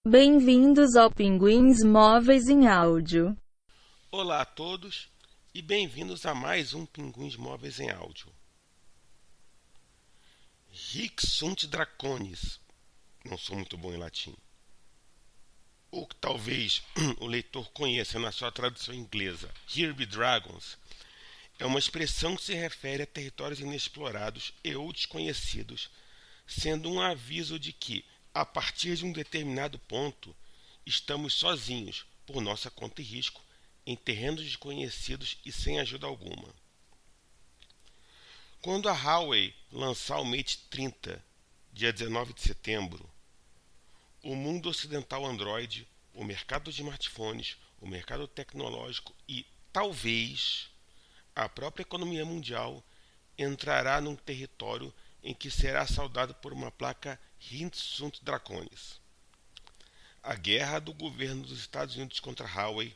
Bem-vindos ao Pinguins Móveis em Áudio. Olá a todos e bem-vindos a mais um Pinguins Móveis em Áudio. Hic sunt draconis. Não sou muito bom em latim. Ou que talvez o leitor conheça na sua tradução inglesa. Here be dragons. É uma expressão que se refere a territórios inexplorados e ou desconhecidos, sendo um aviso de que, a partir de um determinado ponto, estamos sozinhos, por nossa conta e risco, em terrenos desconhecidos e sem ajuda alguma. Quando a Huawei lançar o Mate 30, dia 19 de setembro, o mundo ocidental Android, o mercado de smartphones, o mercado tecnológico e, talvez, a própria economia mundial entrará num território em que será saudado por uma placa Hic sunt draconis. A guerra do governo dos Estados Unidos contra a Huawei,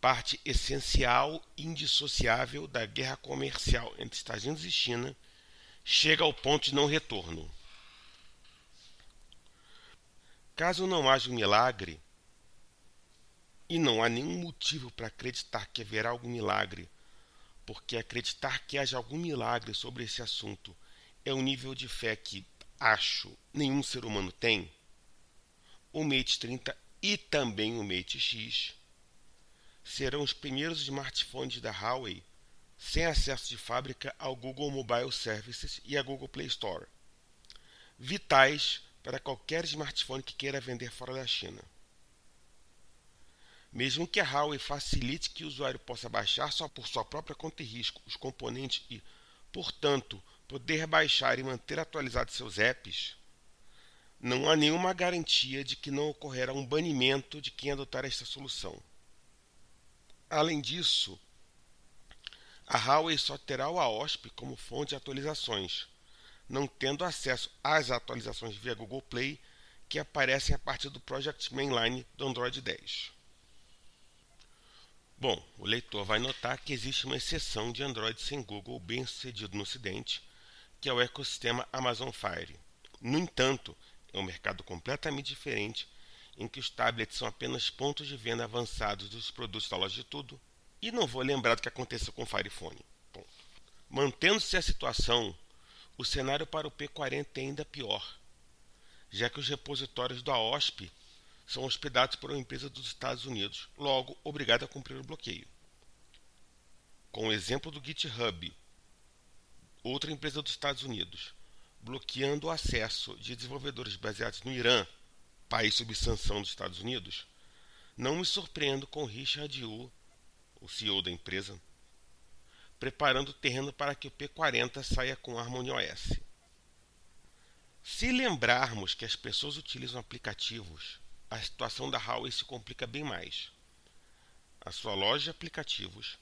parte essencial e indissociável da guerra comercial entre Estados Unidos e China, chega ao ponto de não retorno. Caso não haja um milagre, e não há nenhum motivo para acreditar que haverá algum milagre, porque acreditar que haja algum milagre sobre esse assunto é um nível de fé que, acho, nenhum ser humano tem, o Mate 30 e também o Mate X serão os primeiros smartphones da Huawei sem acesso de fábrica ao Google Mobile Services e à Google Play Store, vitais para qualquer smartphone que queira vender fora da China. Mesmo que a Huawei facilite que o usuário possa baixar só por sua própria conta e risco os componentes e, portanto, poder baixar e manter atualizados seus apps, não há nenhuma garantia de que não ocorrerá um banimento de quem adotar esta solução. Além disso, a Huawei só terá o AOSP como fonte de atualizações, não tendo acesso às atualizações via Google Play que aparecem a partir do Project Mainline do Android 10. Bom, o leitor vai notar que existe uma exceção de Android sem Google bem sucedido no Ocidente, que é o ecossistema Amazon Fire. No entanto, é um mercado completamente diferente, em que os tablets são apenas pontos de venda avançados dos produtos da loja de tudo, e não vou lembrar do que aconteceu com o Fire Phone. Mantendo-se a situação, o cenário para o P40 é ainda pior, já que os repositórios do AOSP são hospedados por uma empresa dos Estados Unidos, logo obrigada a cumprir o bloqueio. Com o exemplo do GitHub, outra empresa dos Estados Unidos, bloqueando o acesso de desenvolvedores baseados no Irã, país sob sanção dos Estados Unidos, não me surpreendo com Richard Yu, o CEO da empresa, preparando o terreno para que o P40 saia com Harmony OS. Se lembrarmos que as pessoas utilizam aplicativos, a situação da Huawei se complica bem mais. A sua loja de aplicativos,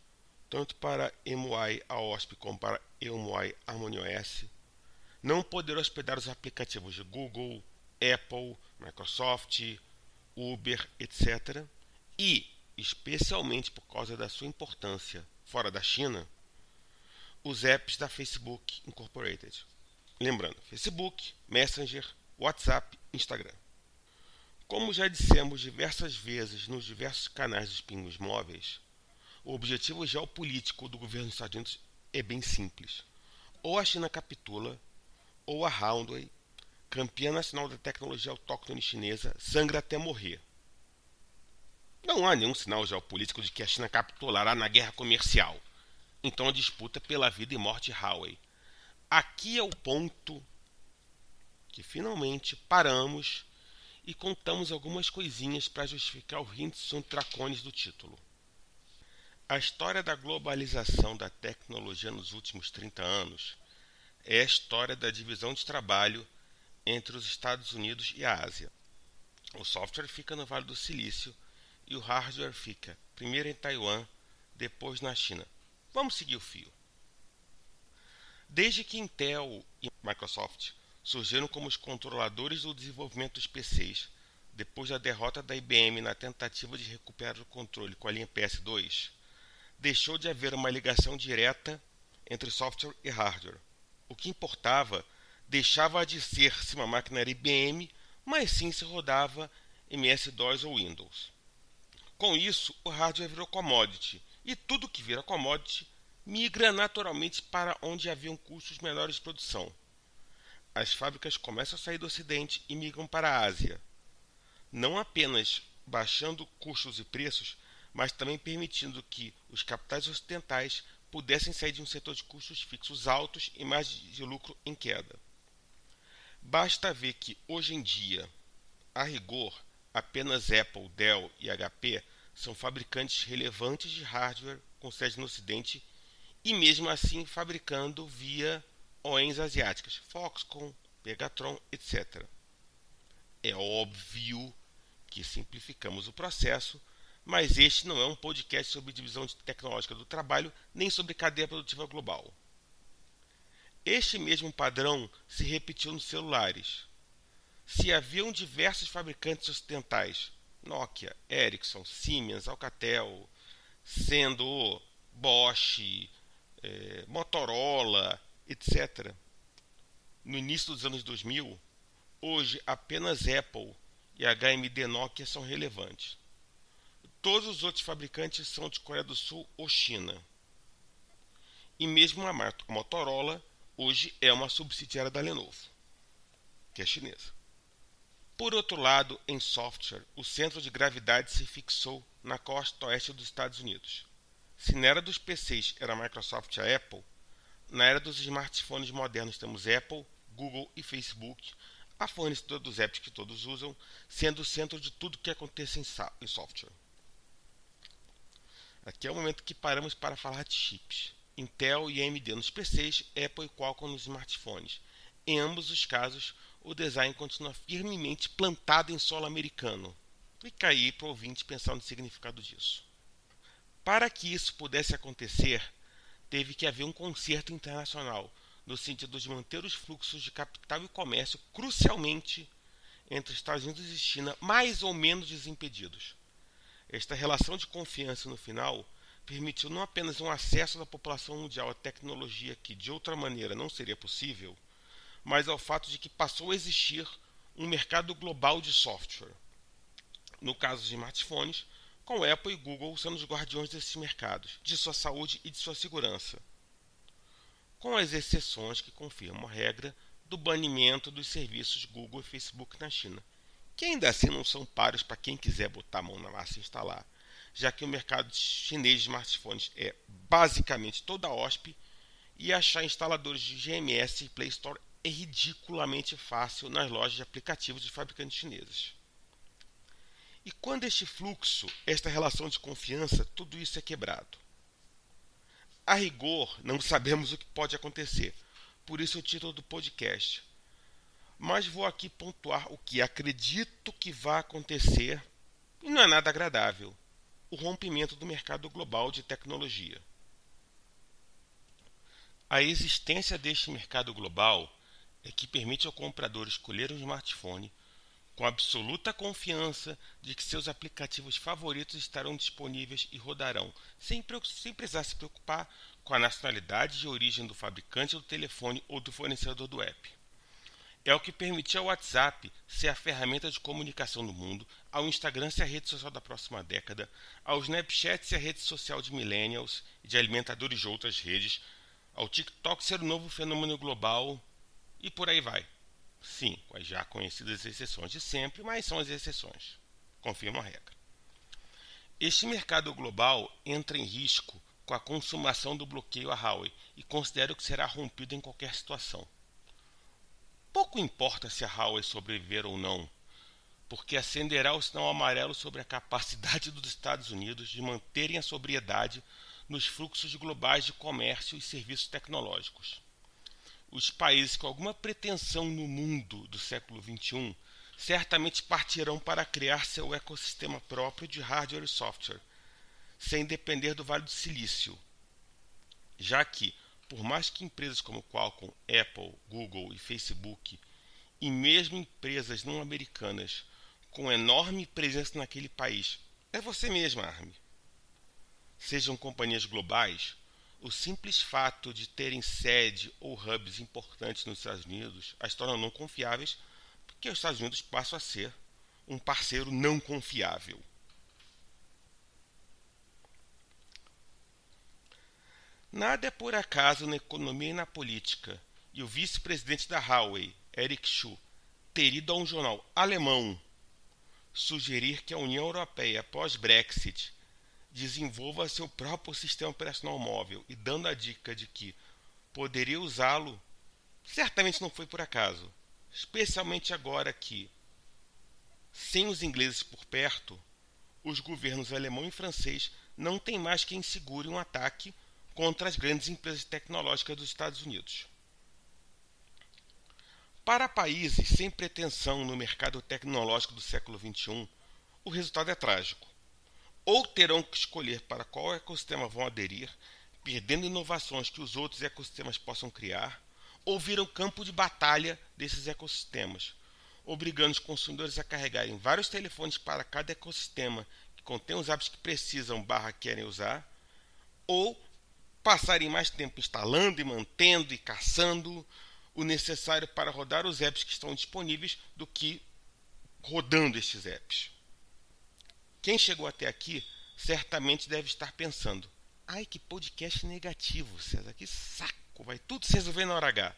tanto para EMUI AOSP como para EMUI Harmony OS, não poderá hospedar os aplicativos de Google, Apple, Microsoft, Uber, etc. E, especialmente por causa da sua importância fora da China, os apps da Facebook Incorporated. Lembrando, Facebook, Messenger, WhatsApp, Instagram. Como já dissemos diversas vezes nos diversos canais dos Pinguins Móveis, o objetivo geopolítico do governo dos Estados Unidos é bem simples. Ou a China capitula, ou a Huawei, campeã nacional da tecnologia autóctone chinesa, sangra até morrer. Não há nenhum sinal geopolítico de que a China capitulará na guerra comercial. Então a disputa pela vida e morte Huawei. Aqui é o ponto que finalmente paramos e contamos algumas coisinhas para justificar o Hic sunt draconis do título. A história da globalização da tecnologia nos últimos 30 anos é a história da divisão de trabalho entre os Estados Unidos e a Ásia. O software fica no Vale do Silício e o hardware fica primeiro em Taiwan, depois na China. Vamos seguir o fio. Desde que Intel e Microsoft surgiram como os controladores do desenvolvimento dos PCs, depois da derrota da IBM na tentativa de recuperar o controle com a linha PS2, deixou de haver uma ligação direta entre software e hardware. O que importava deixava de ser se uma máquina era IBM, mas sim se rodava MS-DOS ou Windows. Com isso, o hardware virou commodity, e tudo que vira commodity migra naturalmente para onde haviam custos menores de produção. As fábricas começam a sair do Ocidente e migram para a Ásia, não apenas baixando custos e preços, mas também permitindo que os capitais ocidentais pudessem sair de um setor de custos fixos altos e margens de lucro em queda. Basta ver que, hoje em dia, a rigor, apenas Apple, Dell e HP são fabricantes relevantes de hardware com sede no Ocidente e mesmo assim fabricando via OEMs asiáticas, Foxconn, Pegatron, etc. É óbvio que simplificamos o processo, mas este não é um podcast sobre divisão tecnológica do trabalho nem sobre cadeia produtiva global. Este mesmo padrão se repetiu nos celulares. Se haviam diversos fabricantes ocidentais, Nokia, Ericsson, Siemens, Alcatel, sendo Bosch, Motorola, etc. No início dos anos 2000, hoje apenas Apple e HMD Nokia são relevantes. Todos os outros fabricantes são de Coreia do Sul ou China. E mesmo a marca Motorola hoje é uma subsidiária da Lenovo, que é chinesa. Por outro lado, em software, o centro de gravidade se fixou na costa oeste dos Estados Unidos. Se na era dos PCs era a Microsoft e a Apple, na era dos smartphones modernos temos Apple, Google e Facebook, a fornecedora dos apps que todos usam, sendo o centro de tudo que acontece em software. Aqui é o momento que paramos para falar de chips. Intel e AMD nos PCs, Apple e Qualcomm nos smartphones. Em ambos os casos, o design continua firmemente plantado em solo americano. Fica aí para o ouvinte pensar no significado disso. Para que isso pudesse acontecer, teve que haver um concerto internacional, no sentido de manter os fluxos de capital e comércio crucialmente entre Estados Unidos e China mais ou menos desimpedidos. Esta relação de confiança no final permitiu não apenas um acesso da população mundial à tecnologia que de outra maneira não seria possível, mas ao fato de que passou a existir um mercado global de software. No caso dos smartphones, com Apple e Google sendo os guardiões desses mercados, de sua saúde e de sua segurança, com as exceções que confirmam a regra do banimento dos serviços Google e Facebook na China, que ainda assim não são páreos para quem quiser botar a mão na massa e instalar, já que o mercado chinês de smartphones é basicamente toda OSP e achar instaladores de GMS e Play Store é ridiculamente fácil nas lojas de aplicativos de fabricantes chineses. E quando este fluxo, esta relação de confiança, tudo isso é quebrado? A rigor, não sabemos o que pode acontecer, por isso o título do podcast. Mas vou aqui pontuar o que acredito que vai acontecer, e não é nada agradável: o rompimento do mercado global de tecnologia. A existência deste mercado global é que permite ao comprador escolher um smartphone com absoluta confiança de que seus aplicativos favoritos estarão disponíveis e rodarão, sem precisar se preocupar com a nacionalidade de origem do fabricante do telefone ou do fornecedor do app. É o que permite ao WhatsApp ser a ferramenta de comunicação do mundo, ao Instagram ser a rede social da próxima década, ao Snapchat ser a rede social de millennials e de alimentadores de outras redes, ao TikTok ser o novo fenômeno global e por aí vai. Sim, com as já conhecidas exceções de sempre, mas são as exceções. Confirmo a regra. Este mercado global entra em risco com a consumação do bloqueio à Huawei e considero que será rompido em qualquer situação. Pouco importa se a Huawei sobreviver ou não, porque acenderá o sinal amarelo sobre a capacidade dos Estados Unidos de manterem a sobriedade nos fluxos globais de comércio e serviços tecnológicos. Os países com alguma pretensão no mundo do século XXI certamente partirão para criar seu ecossistema próprio de hardware e software, sem depender do Vale do Silício, já que, por mais que empresas como Qualcomm, Apple, Google e Facebook, e mesmo empresas não americanas com enorme presença naquele país, é você mesma, Arme, sejam companhias globais, o simples fato de terem sede ou hubs importantes nos Estados Unidos as tornam não confiáveis, porque os Estados Unidos passam a ser um parceiro não confiável. Nada é por acaso na economia e na política, e o vice-presidente da Huawei, Eric Xu, ter ido a um jornal alemão sugerir que a União Europeia, pós-Brexit, desenvolva seu próprio sistema operacional móvel e dando a dica de que poderia usá-lo, certamente não foi por acaso, especialmente agora que, sem os ingleses por perto, os governos alemão e francês não têm mais quem segure um ataque contra as grandes empresas tecnológicas dos Estados Unidos. Para países sem pretensão no mercado tecnológico do século XXI, o resultado é trágico. Ou terão que escolher para qual ecossistema vão aderir, perdendo inovações que os outros ecossistemas possam criar, ou viram campo de batalha desses ecossistemas, obrigando os consumidores a carregarem vários telefones para cada ecossistema que contém os apps que precisam / querem usar, ou passarem mais tempo instalando e mantendo e caçando o necessário para rodar os apps que estão disponíveis do que rodando estes apps. Quem chegou até aqui certamente deve estar pensando: ai, que podcast negativo, César, que saco, vai tudo se resolver na hora H.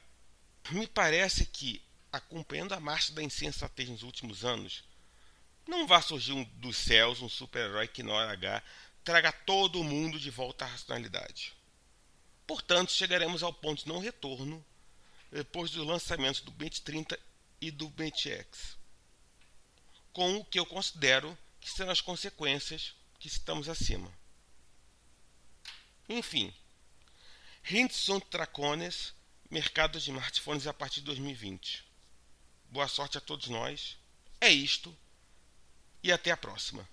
Me parece que, acompanhando a marcha da insensatez nos últimos anos, não vai surgir dos céus um super-herói que na hora H traga todo mundo de volta à racionalidade. Portanto, chegaremos ao ponto de não retorno depois dos lançamentos do Mate 30 e do Mate X, com o que eu considero que serão as consequências que citamos acima. Enfim, Hints sunt dracones, mercado de smartphones a partir de 2020. Boa sorte a todos nós, é isto, e até a próxima.